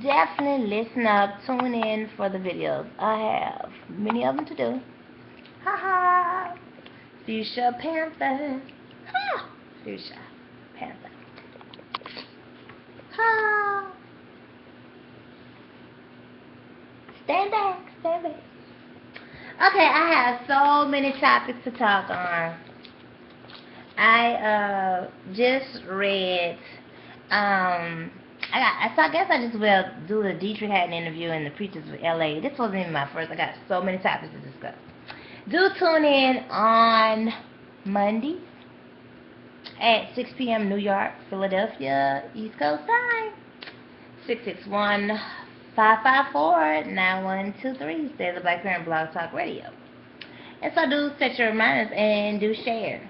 definitely listen up, tune in for the videos. I have many of them to do. Ha ha! Fuchsia Panther. Ha! Fuchsia Panther. Ha! Stand back, stand back. Okay, I have so many topics to talk on. I just read so I guess I just will do the Deitrick Haddon interview and the Preachers of LA. This wasn't even my first. I got so many topics to discuss. Do tune in on Monday at 6 p.m. New York, Philadelphia, East Coast time. 661-554-9123. Stay the Black Parent Blog Talk Radio. And so do set your reminders and do share.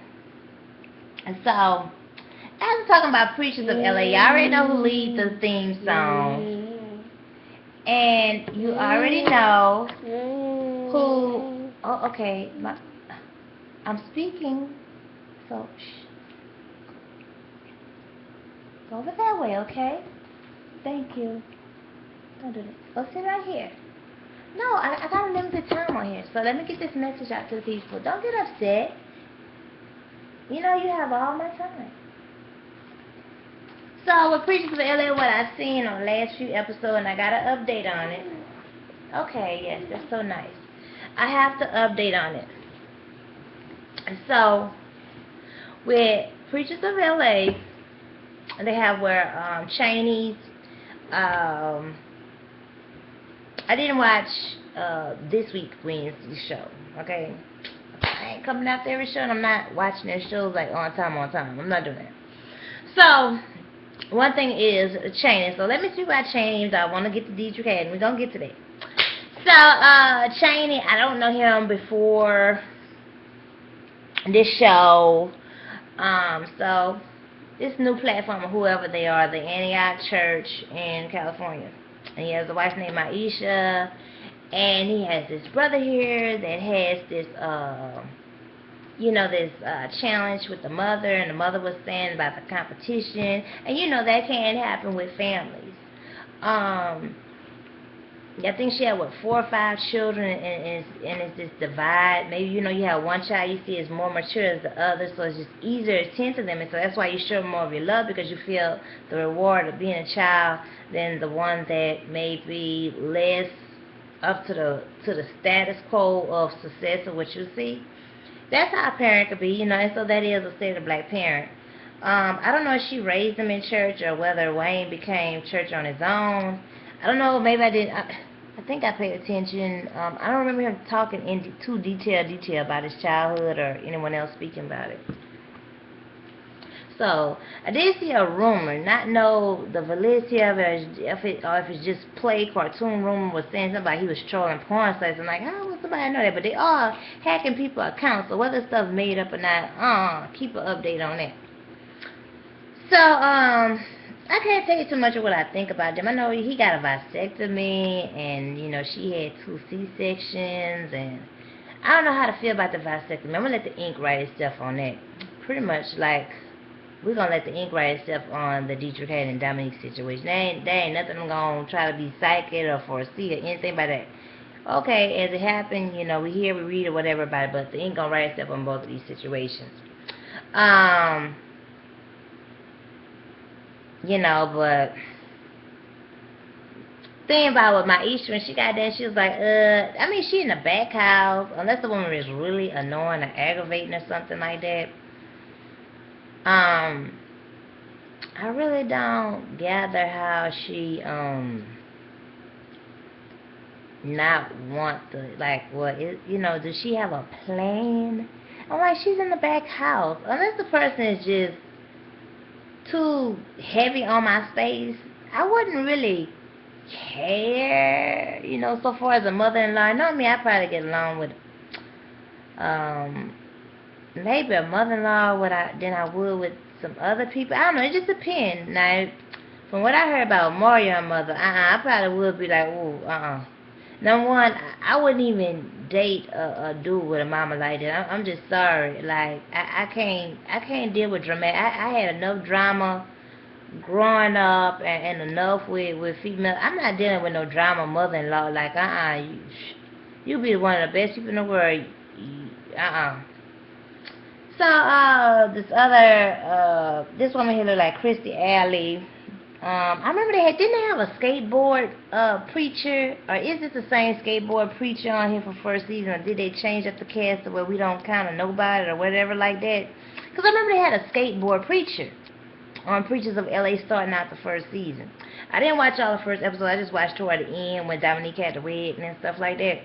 And so, as we're talking about Preachers of LA, you already know who leads the theme song. And you already know who... Oh, okay. I'm speaking. So, shh. Go over that way, okay? Thank you. Don't do that. Go sit right here. No, I got a limited time on here. So let me get this message out to the people. Don't get upset. You know you have all my time. So with Preachers of LA, what I've seen on the last few episodes, and I got an update on it. Okay, yes, that's so nice. I have to update on it. So with Preachers of LA, they have where Chaney's. I didn't watch this week's Wednesday show. Okay, I ain't coming after every show, and I'm not watching their shows like on time. I'm not doing that. So one thing is Chaney. So let me see about Chaney. I want to get to Deitrick Haddon. We're gonna get to that. So Chaney, I don't know him before this show. So this new platform, or whoever they are, the Antioch Church in California. And he has a wife named Aisha, and he has this brother here that has this, challenge with the mother, and the mother was saying about the competition, and that can't happen with families. I think she had 4 or 5 children, and it's this divide. Maybe you have one child you see is more mature as the other, so it's just easier to tend to them, and so that's why you show more of your love, because you feel the reward of being a child than the one that may be less up to the status quo of success of what you see. That's how a parent could be, and so that is a state of black parent. I don't know if she raised him in church or whether Wayne became church on his own. I don't know, maybe I didn't. I think I paid attention. I don't remember him talking in too detail about his childhood or anyone else speaking about it. So I did see a rumor, not know the validity of it, or if it's just play cartoon rumor was saying somebody he was trolling porn sites. I'm like, how would somebody know that? But they are hacking people's accounts, so whether stuff's made up or not, keep an update on that. So I can't tell you too much of what I think about them. I know he got a vasectomy, and she had 2 C-sections, and I don't know how to feel about the vasectomy. I'm gonna let the ink write itself on that. Pretty much like we're gonna let the ink write itself on the Deitrick Haddon and Domonique situation. There ain't nothing I'm gonna try to be psychic or foresee or anything by that. Okay, as it happened, we hear, we read, or whatever about it, but the ink gonna write itself on both of these situations. But thing about with my Easter, when she got there, she was like, she in the back house, unless the woman is really annoying or aggravating or something like that. I really don't gather how she, not want the, does she have a plan? I'm like, she's in the back house. Unless the person is just too heavy on my space, I wouldn't really care, so far as a mother-in-law. I know me, I probably get along with maybe a mother-in-law than I would with some other people. I don't know, it just depends. Now, from what I heard about Mario and mother, I probably would be like, ooh, Number one, I wouldn't even date a dude with a mama like that. I'm just sorry. Like, I can't deal with drama. I had enough drama growing up and enough with female. I'm not dealing with no drama mother-in-law. Like, you be one of the best people in the world. So, this woman here look like Kristie Alley. I remember didn't they have a skateboard preacher, or is this the same skateboard preacher on here for first season, or did they change up the cast to where we don't kind of know about it or whatever like that? Because I remember they had a skateboard preacher on Preachers of LA starting out the first season. I didn't watch all the first episode. I just watched toward the end when Domonique had the wedding and stuff like that.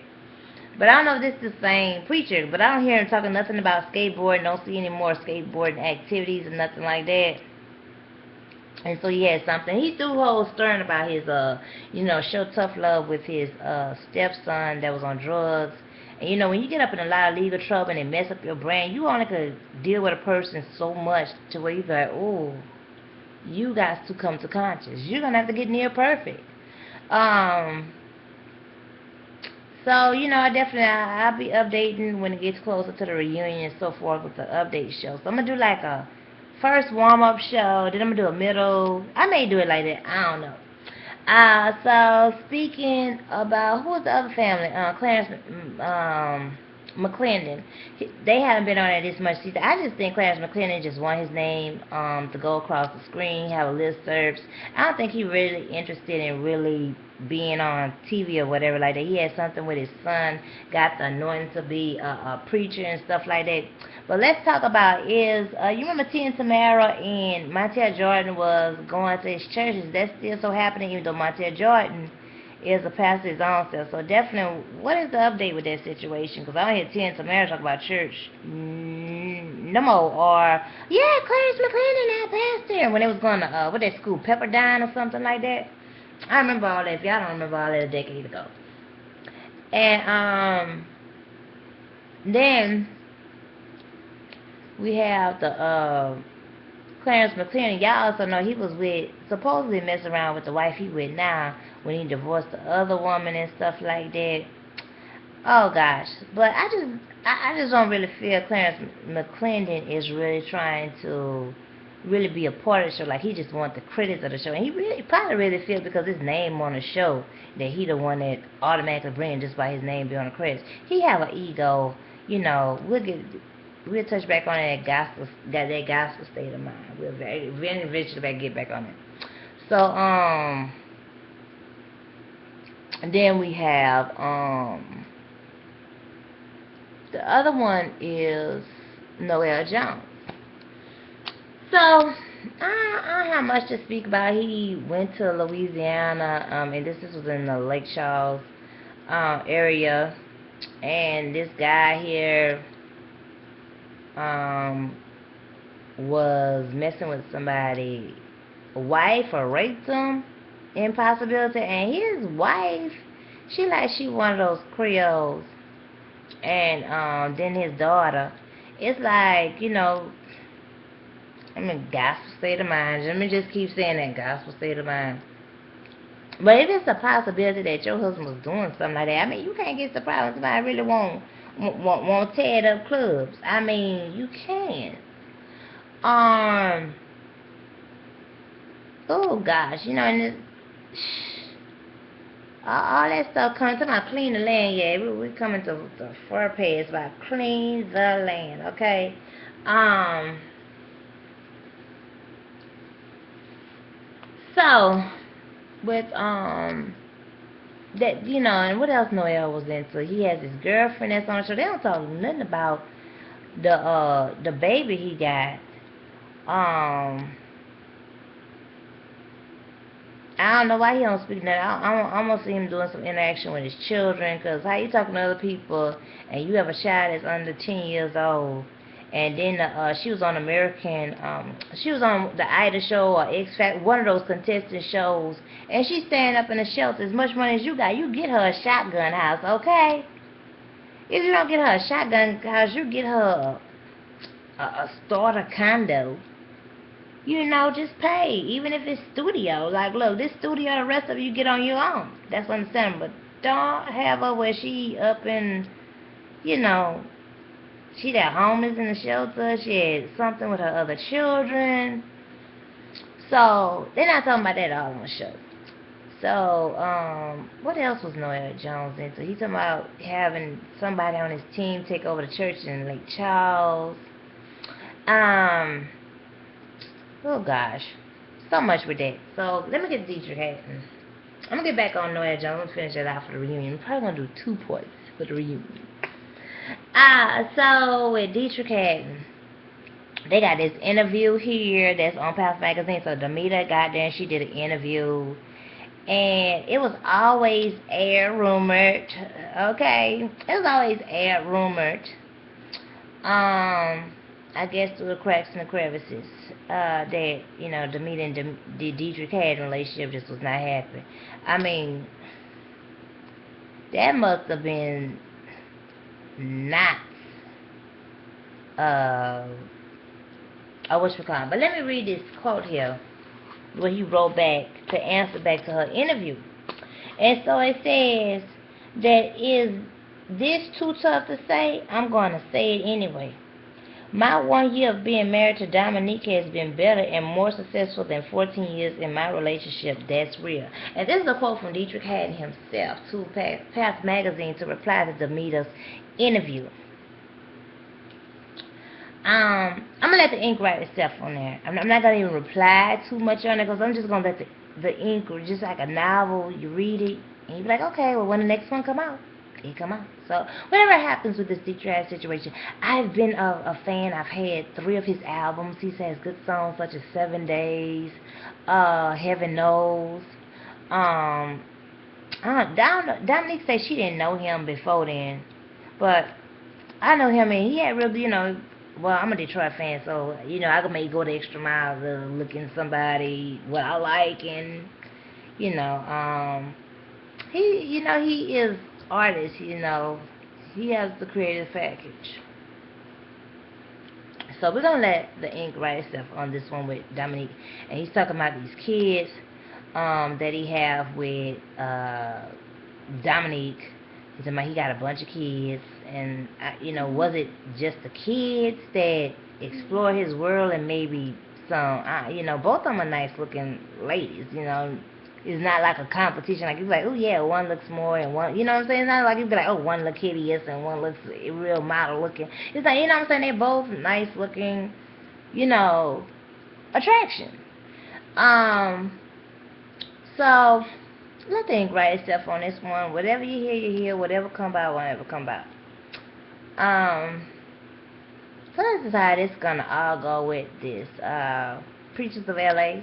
But I don't know if this is the same preacher, but I don't hear him talking nothing about skateboarding. Don't see any more skateboarding activities and nothing like that. And so he had something. He do hold stern about his, show tough love with his stepson that was on drugs. And, when you get up in a lot of legal trouble and it mess up your brain, you only could deal with a person so much to where you go, oh, you got to come to conscience. You're going to have to get near perfect. So, I'll be updating when it gets closer to the reunion and so forth with the update show. So I'm going to do like a first warm-up show, then I'm going to do a middle. I may do it like that. I don't know. So speaking about, who's the other family? Clarence McClendon. They haven't been on it this much season. I just think Clarence McClendon just want his name to go across the screen, have a listserv. I don't think he's really interested in really being on TV or whatever like that. He had something with his son, got the anointing to be a preacher and stuff like that. But let's talk about you remember T and Tamara and Montel Jordan was going to his church. Is that still so happening, even though Montel Jordan is a pastor his own self? So definitely, what is the update with that situation? Because I don't hear T and Tamara talk about church no more. Or, yeah, Clarence McClendon now pastor. When they was going to, what that school, Pepperdine or something like that. I remember all that. If y'all don't remember all that, a decade ago. And then we have the Clarence McClendon. Y'all also know he was supposedly messing around with the wife he with now when he divorced the other woman and stuff like that. Oh gosh. But I just don't really feel Clarence McClendon is really trying to really be a part of the show. Like, he just wants the credits of the show. And he probably really feels because his name on the show that he the one that automatically bring just by his name be on the credits. He have an ego. We'll touch back on that gospel state of mind. We'll very eventually get back on it. So then we have the other one is Noel Jones. So I don't have much to speak about. He went to Louisiana, and this was in the Lake Charles area, and this guy here was messing with somebody's wife or raped him, impossibility, and his wife, she one of those Creoles, and then his daughter, it's like, gospel state of mind. Let me just keep saying that, gospel state of mind. But if it's a possibility that your husband was doing something like that, you can't get surprised when somebody really won't tear up clubs. You can. Oh gosh, and this, all that stuff coming to my clean the land. Yeah, we're coming to the fur page about clean the land. Okay. So, with, that, and what else Noel was into? He has his girlfriend that's on the show. They don't talk nothing about the baby he got. I don't know why he don't speak that. I almost see him doing some interaction with his children, because how you talking to other people and you have a child that's under 10 years old, and then she was on she was on the Ida show or X Factor, one of those contestant shows, and she's staying up in the shelter. As much money as you got, you get her a shotgun house, okay? If you don't get her a shotgun house, you get her a starter condo. Just pay, even if it's studio. Like, look, this studio, the rest of you get on your own. That's understandable. But don't have her where she up in, she that homeless in the shelter. She had something with her other children. So they're not talking about that all on the show. So, what else was Noel Jones into? He's talking about having somebody on his team take over the church in Lake Charles. Oh gosh, so much with that. So let me get Deitrick Haddon. I'm gonna get back on Noel Jones. I'm gonna finish that out for the reunion. I'm probably gonna do 2 parts for the reunion. So with Deitrick Haddon, they got this interview here that's on Pastor Magazine. So Damita got there and she did an interview. And it was always air rumored, okay? It was always air rumored. I guess through the cracks and the crevices, that, Damita and the Deitrick Haddon relationship just was not happening. I mean, that must have been not, whatchamacallit. But let me read this quote here, where he wrote back to answer back to her interview. And so it says that, is this too tough to say? I'm going to say it anyway. My 1 year of being married to Domonique has been better and more successful than 14 years in my relationship. That's real. And this is a quote from Deitrick Haddon himself to Pastor Magazine to reply to Damita's interview. I'm going to let the ink write itself on there. I'm not going to even reply too much on it, because I'm just going to let the ink, just like a novel, you read it, and you be like, okay, well, when the next one come out, it come out. So whatever happens with this Deitrick Haddon situation, I've been a fan. I've had 3 of his albums. He has good songs such as 7 Days, Heaven Knows. Domonique said she didn't know him before then, but I know him, and he had really, well, I'm a Detroit fan, so, I can maybe go the extra mile to look in somebody what I like, and, he is artist, he has the creative package. So we're going to let the ink write itself on this one with Domonique, and he's talking about these kids that he have with Domonique. He's talking about he got a bunch of kids, and was it just the kids that explore his world, and maybe some, both of them are nice looking ladies, It's not like a competition, like it's like, oh yeah, one looks more and one, you know what I'm saying? It's not like you'd be like, oh, one looks hideous and one looks real model looking. It's like, what I'm saying? They're both nice looking, attraction. So let the ink write itself on this one. Whatever you hear. Whatever come by, whatever come by. So this is how this gonna all go with this Preachers of LA.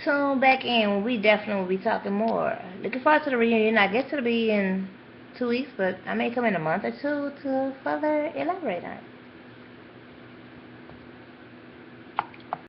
Tune back in when we definitely will be talking more. Looking forward to the reunion. I guess it'll be in 2 weeks, but I may come in a month or two to further elaborate on it.